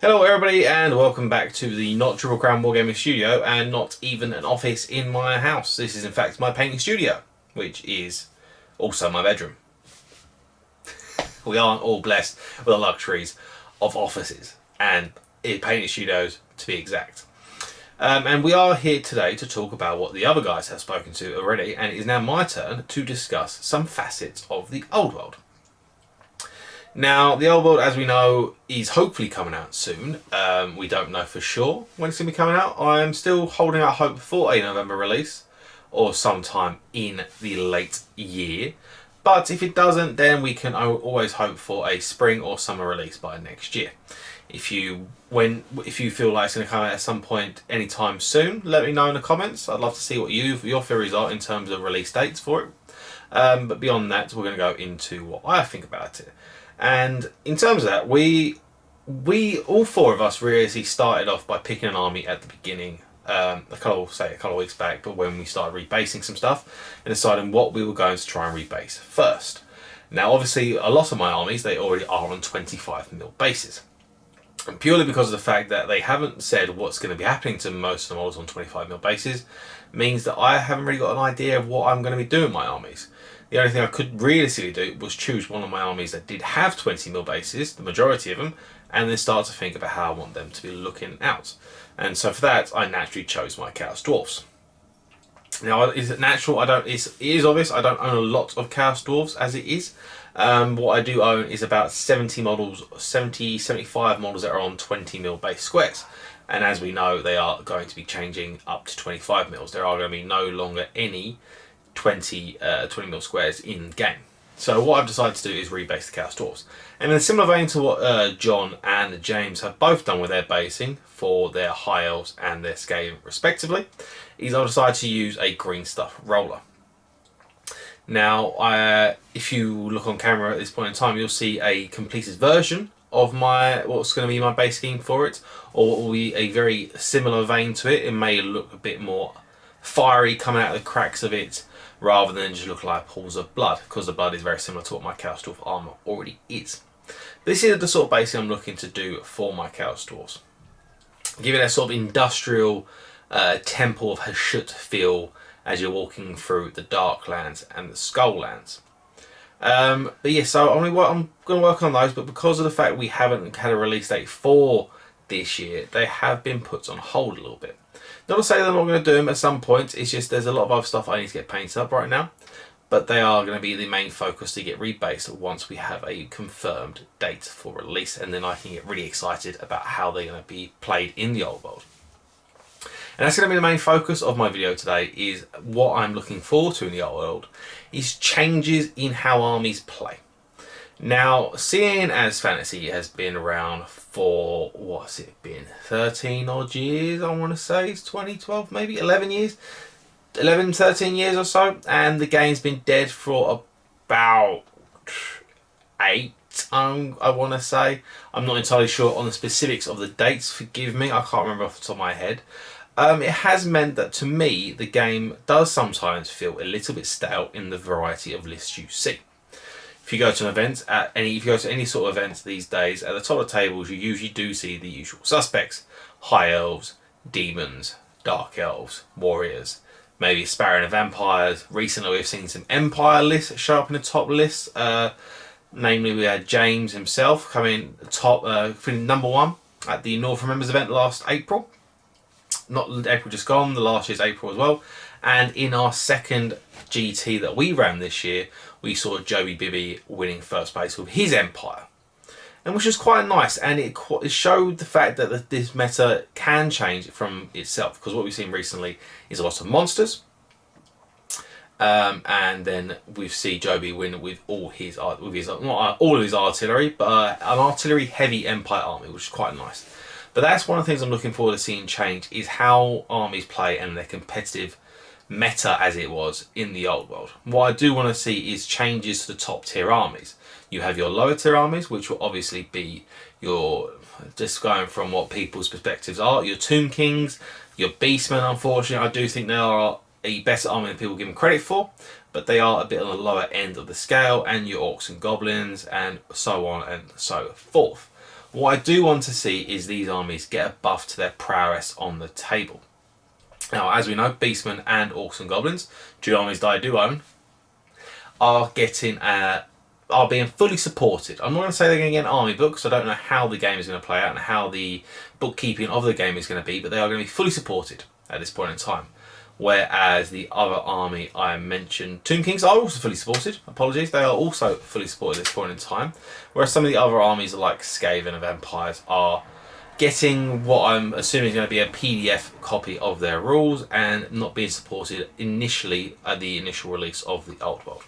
Hello everybody and welcome back to the not Triple Crown Wargaming studio and not even an office in my house. This is in fact my painting studio, which is also my bedroom. We aren't all blessed with the luxuries of offices and painting studios to be exact. And we are here today to talk about what the other guys have spoken to already, and it is now my turn to discuss some facets of the old world. Now, the old world, as we know, is hopefully coming out soon. We don't know for sure when it's going to be coming out. I am still holding out hope for a November release or sometime in the late year. But if it doesn't, then we can always hope for a spring or summer release by next year. If you feel like it's going to come out at some point anytime soon, let me know in the comments. I'd love to see what your theories are in terms of release dates for it. But beyond that, we're going to go into what I think about it. And in terms of that, we all four of us really started off by picking an army at the beginning, a couple of weeks back, but when we started rebasing some stuff and deciding what we were going to try and rebase first. Now, obviously, a lot of my armies, they already are on 25mm bases. And purely because of the fact that they haven't said what's going to be happening to most of the models on 25mm bases, means that I haven't really got an idea of what I'm going to be doing with my armies. The only thing I could realistically do was choose one of my armies that did have 20mm bases, the majority of them, and then start to think about how I want them to be looking out. And so for that, I naturally chose my Chaos Dwarfs. Now, is it natural? It is obvious. I don't own a lot of Chaos Dwarfs as it is. What I do own is about 75 models that are on 20mm base squares. And as we know, they are going to be changing up to 25mm. There are going to be no longer any 20mm squares in game. So what I've decided to do is rebase the Chaos Dwarfs. And in a similar vein to what John and James have both done with their basing for their High Elves and their Skaven respectively, is I've decided to use a green stuff roller. Now, if you look on camera at this point in time, you'll see a completed version of what's going to be my base scheme for it, or what will be a very similar vein to it. It may look a bit more fiery coming out of the cracks of it, rather than just look like pools of blood, because the blood is very similar to what my Chaos Dwarf armour already is. This is the sort of basing I'm looking to do for my Chaos Dwarfs. Give it a sort of industrial Temple of Hashut feel as you're walking through the Darklands and the Skulllands. But yeah, so I'm going to work on those, but because of the fact we haven't had a release date for this year, they have been put on hold a little bit. Not to say that I'm not going to do them at some point, it's just there's a lot of other stuff I need to get painted up right now, but they are going to be the main focus to get rebased once we have a confirmed date for release, and then I can get really excited about how they're going to be played in the old world. And that's going to be the main focus of my video today, is what I'm looking forward to in the old world is changes in how armies play. Now, seeing as fantasy has been around for, what's it been, 13 odd years, I want to say, it's 2012, maybe 11 years, 11, 13 years or so, and the game's been dead for about 8, I want to say. I'm not entirely sure on the specifics of the dates, forgive me, I can't remember off the top of my head. It has meant that to me, the game does sometimes feel a little bit stale in the variety of lists you see. If you go to an event, if you go to any sort of events these days, at the top of the tables you usually do see the usual suspects. High Elves, Demons, Dark Elves, Warriors, maybe Sparrow and Vampires. Recently we've seen some Empire lists show up in the top lists. Namely, we had James himself coming top, number 1 at the North Remembers event last April. Not April just gone, the last year's April as well. And in our second GT that we ran this year, we saw Joby Bibby winning first place with his Empire, and which was quite nice, and it showed the fact that this meta can change from itself, because what we've seen recently is a lot of monsters, and then we see Joby win with not all of his artillery, but an artillery heavy Empire army, which is quite nice. But that's one of the things I'm looking forward to seeing change, is how armies play and their competitive meta as it was in the old world. What I do want to see is changes to the top tier armies. You have your lower tier armies, which will obviously be your, just going from what people's perspectives are, your Tomb Kings, your Beastmen. Unfortunately, I do think they are a better army than people give them credit for, but they are a bit on the lower end of the scale, and your Orcs and Goblins and so on and so forth. What I do want to see is these armies get a buff to their prowess on the table. Now, as we know, Beastmen and Orcs and Goblins, two armies that I do own, are being fully supported. I'm not going to say they're going to get an army book, because I don't know how the game is going to play out and how the bookkeeping of the game is going to be, but they are going to be fully supported at this point in time. Whereas the other army I mentioned, Tomb Kings, are also fully supported. Apologies, they are also fully supported at this point in time. Whereas some of the other armies, like Skaven and Vampires, are getting what I'm assuming is going to be a PDF copy of their rules and not being supported initially at the initial release of the Old World.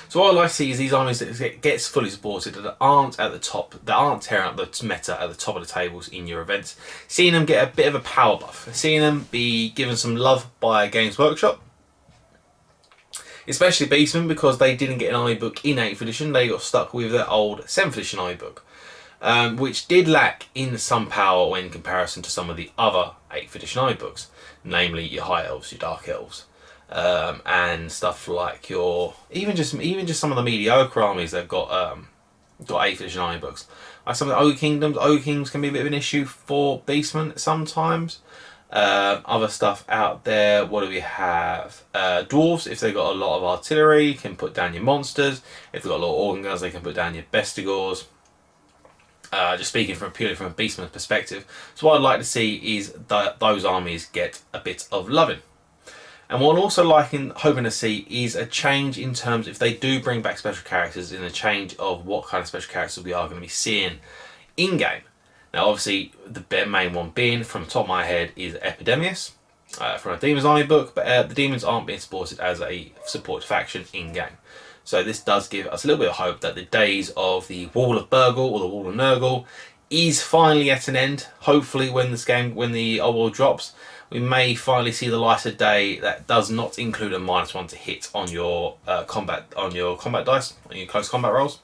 So what I like to see is these armies that gets fully supported, that aren't at the top, that aren't tearing up the meta at the top of the tables in your events. Seeing them get a bit of a power buff, seeing them be given some love by Games Workshop, especially Beastmen, because they didn't get an army book in 8th edition. They got stuck with their old 7th edition army book, which did lack in some power in comparison to some of the other 8th edition army books, namely your High Elves, your Dark Elves. And stuff like your even just some of the mediocre armies that got 8th edition army books. Like some of the Ogre Kingdoms can be a bit of an issue for Beastmen sometimes. Other stuff out there, what do we have? Dwarves, if they've got a lot of artillery, can put down your monsters. If they've got a lot of organ guns, they can put down your bestigors. Just speaking purely from a Beastman's perspective. So what I'd like to see is that those armies get a bit of loving. And what I'm also hoping to see is a change in terms, if they do bring back special characters, in a change of what kind of special characters we are going to be seeing in-game. Now obviously the main one being, from the top of my head, is Epidemius from a Demons Army book, but the Demons aren't being supported as a support faction in-game. So this does give us a little bit of hope that the days of the Wall of Burgle or the Wall of Nurgle is finally at an end. Hopefully when the Old World drops, we may finally see the light of day that does not include a -1 to hit on your combat dice, on your close combat rolls,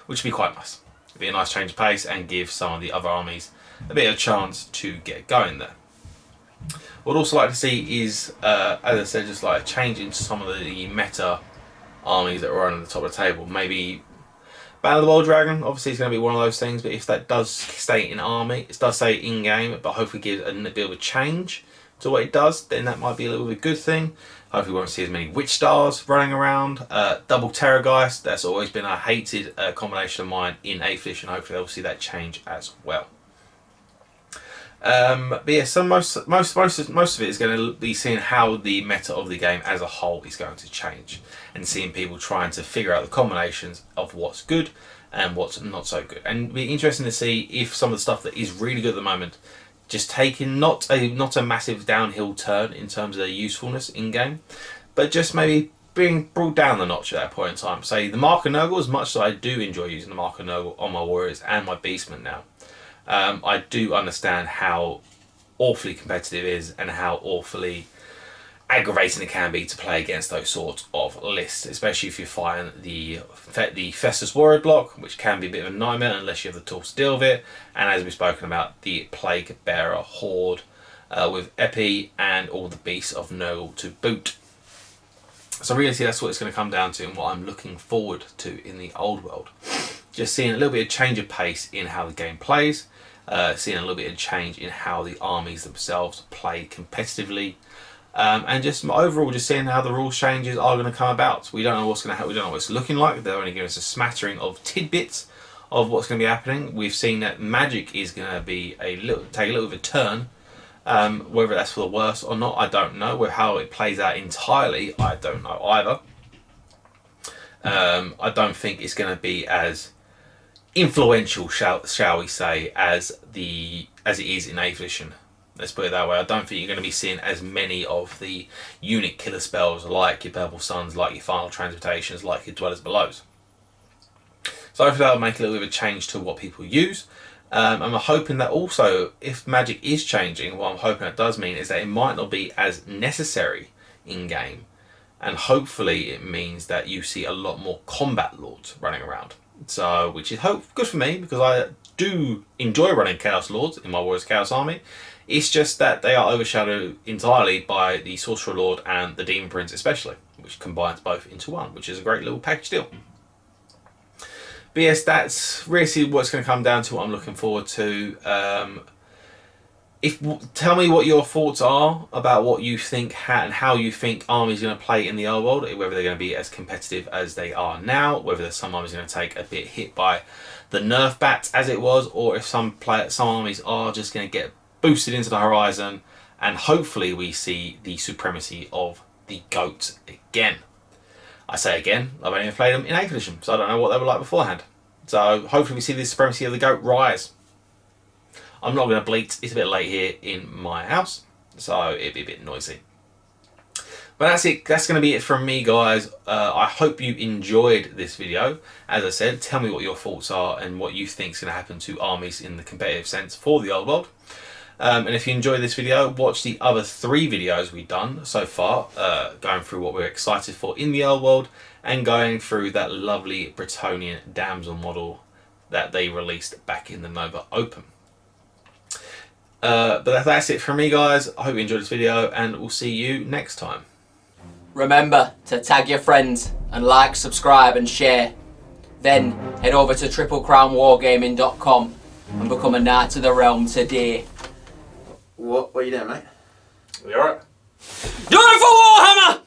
which would be quite nice. It'd be a nice change of pace and give some of the other armies a bit of a chance to get going there. What I'd also like to see is, as I said, just like a change into some of the meta armies that are running at the top of the table. Maybe Battle of the World Dragon, obviously it's going to be one of those things, but if that does stay in army, it does say in-game, but hopefully gives a bit of a change to what it does, then that might be a little bit of a good thing. Hopefully we won't see as many Witch Stars running around. Double Terrorgeist, that's always been a hated combination of mine in 8th edition. Hopefully they'll see that change as well. But yeah, most of it is going to be seeing how the meta of the game as a whole is going to change, and seeing people trying to figure out the combinations of what's good and what's not so good. And it'll be interesting to see if some of the stuff that is really good at the moment just taking not a massive downhill turn in terms of their usefulness in game, but just maybe being brought down the notch at that point in time. Say the Mark of Nurgle, as much as I do enjoy using the Mark of Nurgle on my warriors and my beastmen now, I do understand how awfully competitive it is and how awfully aggravating it can be to play against those sorts of lists, especially if you find the Festus Warrior block, which can be a bit of a nightmare unless you have the tools to deal with it, and as we've spoken about, the Plague Bearer Horde with Epi and all the Beasts of Nurgle to boot. So really that's what it's going to come down to, and what I'm looking forward to in the Old World. Just seeing a little bit of change of pace in how the game plays, seeing a little bit of change in how the armies themselves play competitively, and just overall just seeing how the rules changes are going to come about. We don't know what's going to happen. We don't know what it's looking like. They're only giving us a smattering of tidbits of what's going to be happening. We've seen that magic is going to be take a little bit of a turn. Whether that's for the worse or not, I don't know. How it plays out entirely, I don't know either. I don't think it's going to be as influential, shall we say, as it is in 8th edition. Let's put it that way. I don't think you're going to be seeing as many of the unique killer spells like your Purple Suns, like your Final Transmutations, like your Dwellers Belows. So hopefully that'll make a little bit of a change to what people use. And I'm hoping that also, if magic is changing, what I'm hoping that does mean is that it might not be as necessary in-game. And hopefully it means that you see a lot more combat lords running around. So, which is good for me, because I do enjoy running Chaos Lords in my Warriors Chaos Army. It's just that they are overshadowed entirely by the Sorcerer Lord and the Demon Prince especially, which combines both into one, which is a great little package deal. But But yes, that's really what's going to come down to what I'm looking forward to. Tell me what your thoughts are about what you think and how you think armies are going to play in the old world, whether they're going to be as competitive as they are now, whether there's some armies are going to take a bit hit by the nerf bats as it was, or if some armies are just going to get boosted into the horizon, and hopefully we see the supremacy of the GOAT again. I say again, I've only played them in 8th edition, so I don't know what they were like beforehand. So hopefully we see the supremacy of the GOAT rise. I'm not going to bleat, it's a bit late here in my house, so it'd be a bit noisy. But that's it, that's going to be it from me, guys. I hope you enjoyed this video. As I said, tell me what your thoughts are and what you think is going to happen to armies in the competitive sense for the old world. And if you enjoyed this video, watch the other 3 videos we've done so far, going through what we're excited for in the old world and going through that lovely Bretonnian damsel model that they released back in the Nova Open. But that's it from me, guys. I hope you enjoyed this video and we'll see you next time. Remember to tag your friends and like, subscribe and share. Then head over to triplecrownwargaming.com and become a Knight of the Realm today. What are you doing, mate? Are you alright? Do it for Warhammer!